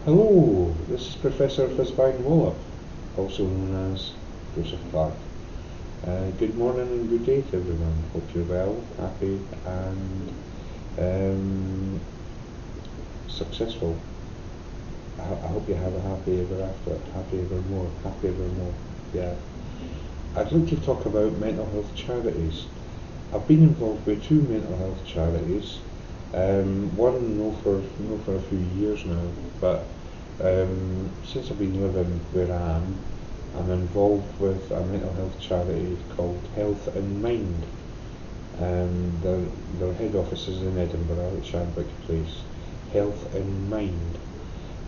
Hello, this is Professor Wallop, also known as Joseph Clark. Good morning and good day to everyone. Hope you're well, happy and successful. I hope you have a happy ever after, happy ever more. Yeah. I'd like to talk about mental health charities. I've been involved with two mental health charities. One no for a few years now, but since I've been living where I am, I'm involved with a mental health charity called Health in Mind. Their head office is in Edinburgh at Shandwick Place. Health in Mind.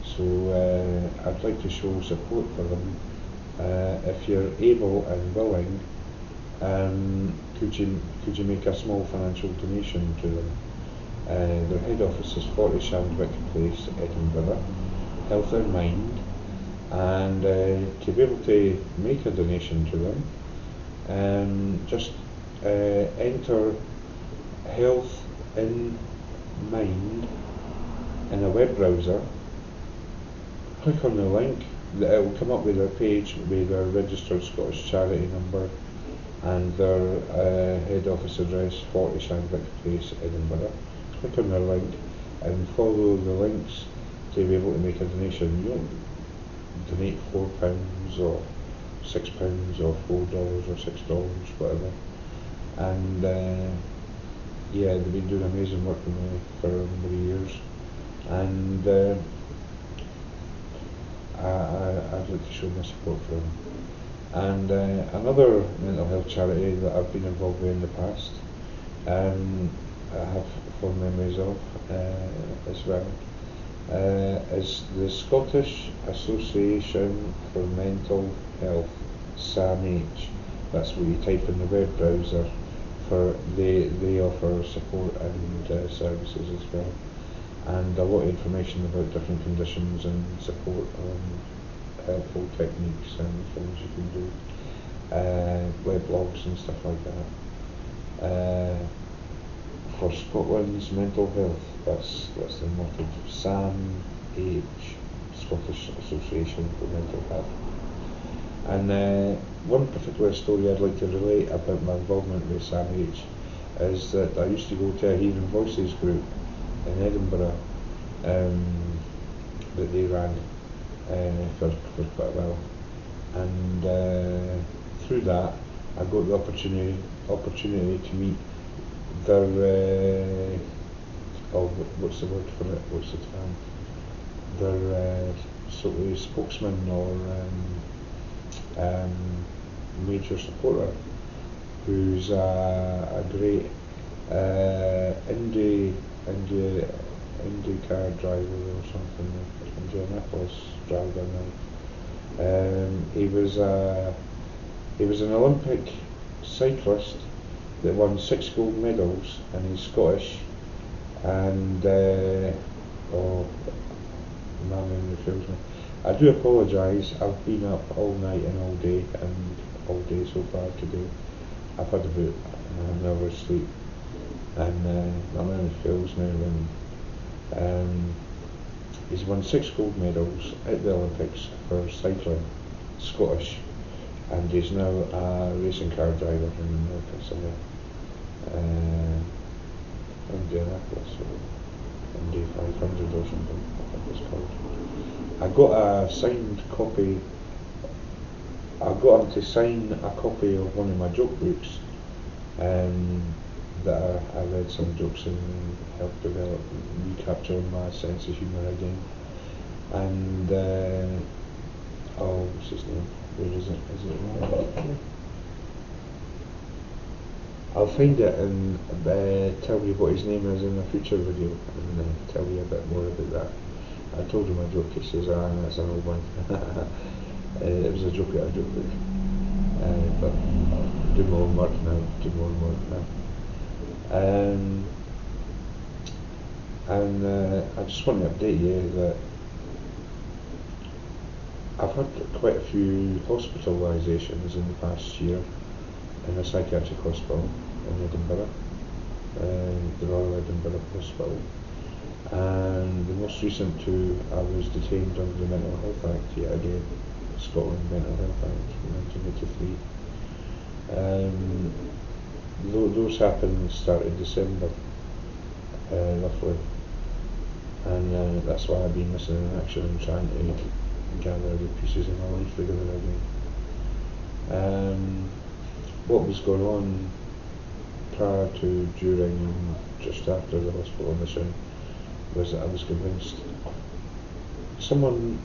So I'd like to show support for them. If you're able and willing, could you make a small financial donation to them? Their head office is 40 Shandwick Place, Edinburgh. Health in Mind, and to be able to make a donation to them, just enter Health in Mind in a web browser, click on the link, it will come up with their page with their registered Scottish charity number and their head office address, 40 Shandwick Place, Edinburgh. Click on their link and follow the links to be able to make a donation. You don't donate £4 or £6 or $4 or $6, whatever. And yeah, they've been doing amazing work with me for a number of years. And I'd like to show my support for them. And another mental health charity that I've been involved with in the past, I have fond memories of as well, is the Scottish Association for Mental Health, SAMH. That's what you type in the web browser. They offer support and services as well, and a lot of information about different conditions and support on helpful techniques and things you can do, web blogs and stuff like that. For Scotland's mental health, that's the motto. SAMH, Scottish Association for Mental Health. And one particular story I'd like to relate about my involvement with SAMH is that I used to go to a Hearing Voices group in Edinburgh that they ran for quite a while, and through that I got the opportunity to meet their what's the word for it? What's the term? Their sort of spokesman or major supporter, who's a great Indy car driver or something, Indianapolis driver now. He was an Olympic cyclist that won 6 gold medals, and he's Scottish. And oh, my memory fails me. I do apologise. I've been up all night and all day so far today. I've had about an hour's sleep, and my memory fails me. And he's won 6 gold medals at the Olympics for cycling, Scottish, and he's now a racing car driver in America somewhere. Indianapolis or Indy 500 or something, I think it's called. I got him to sign a copy of one of my joke books, that I read some jokes and helped develop, recapture my sense of humour again. And what's his name? Where is it? Is it right? I'll find it and tell you what his name is in a future video, and tell you a bit more about that. I told him a joke. He says, that's an old one. It was a joke at a joke book. But I'll do more homework now. And I just want to update you that I've had quite a few hospitalisations in the past year in a psychiatric hospital in Edinburgh, the Royal Edinburgh Hospital. And the most recent two, I was detained under the Mental Health Act yet again, Scotland Mental Health Act from 1983. Those happened started December, roughly, and that's why I've been missing in action and trying to gather the pieces of my life together again. What was going on prior to, during, and just after the hospital mission was that I was convinced someone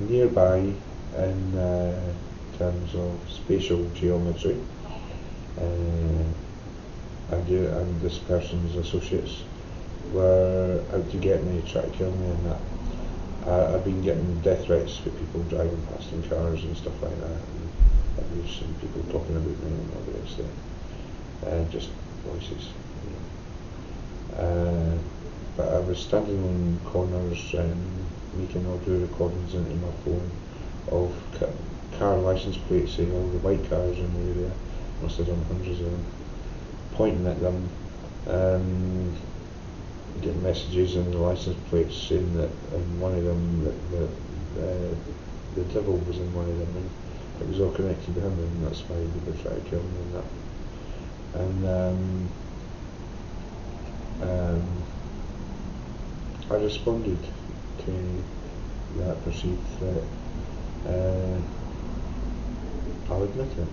nearby in terms of spatial geometry, and this person's associates were out to get me, try to kill me, and that. I've been getting death threats for people driving past in cars and stuff like that, and abuse and people talking about me and all the rest of it. Just voices. But I was standing on corners making audio recordings into my phone of car license plates, say all the white cars in the area, must have done hundreds of them, pointing at them, getting messages on the license plates saying that in one of them that the devil was in one of them, and it was all connected to him, and that's why they were trying to kill me and that. And I responded to that perceived threat. I'll admit it.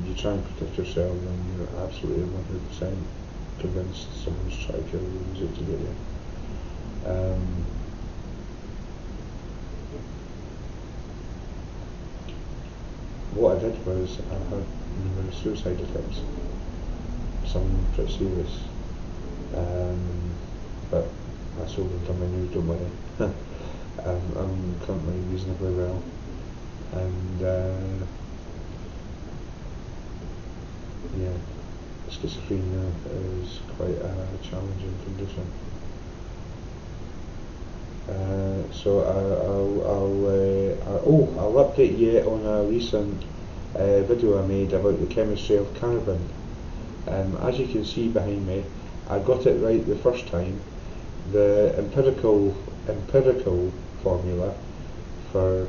You try and protect yourself when you're absolutely 100% convinced someone's trying to kill you and use it to get you. What I did was I had numerous suicide attempts, some pretty serious, but I sold them to my news, don't worry. I'm currently reasonably well, and yeah, schizophrenia is quite a challenging condition. So I'll update you on a recent video I made about the chemistry of carbon. As you can see behind me, I got it right the first time. The empirical formula for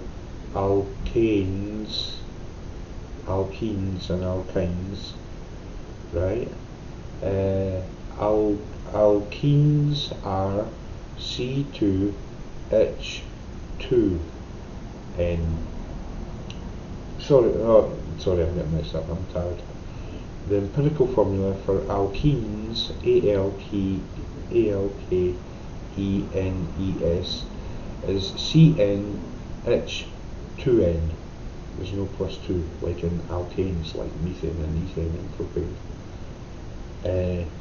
alkenes and alkynes, right? Alkenes are C2H2N. Sorry, I'm getting mixed up, I'm tired. The empirical formula for alkenes, ALKENES, is CnH2n. There's no plus 2, like in alkanes, like methane and ethane and propane.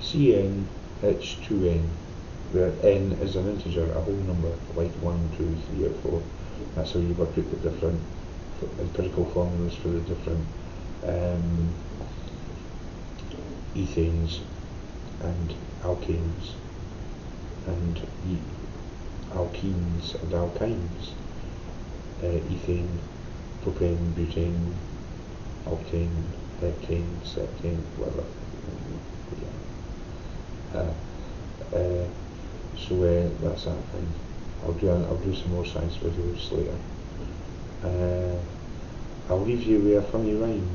CnH2n, where n is an integer, a whole number, like 1, 2, 3 or 4. That's how you work out the different empirical formulas for the different ethanes and alkanes and alkenes and alkynes. Ethane, propane, butane, octane, heptane, septane, whatever. So that's that thing. I'll do some more science videos later. I'll leave you with a funny rhyme.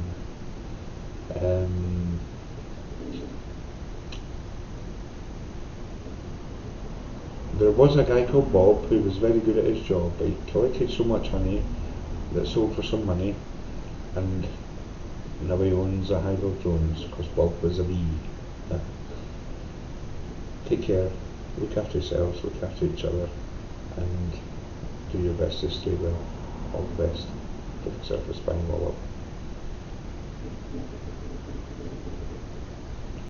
There was a guy called Bob who was very good at his job, but he collected so much honey that sold for some money, and now he owns a hive of drones because Bob was a bee. Take care, look after yourselves, look after each other, and do your best to stay well. All the best. Give yourself a spine wallop.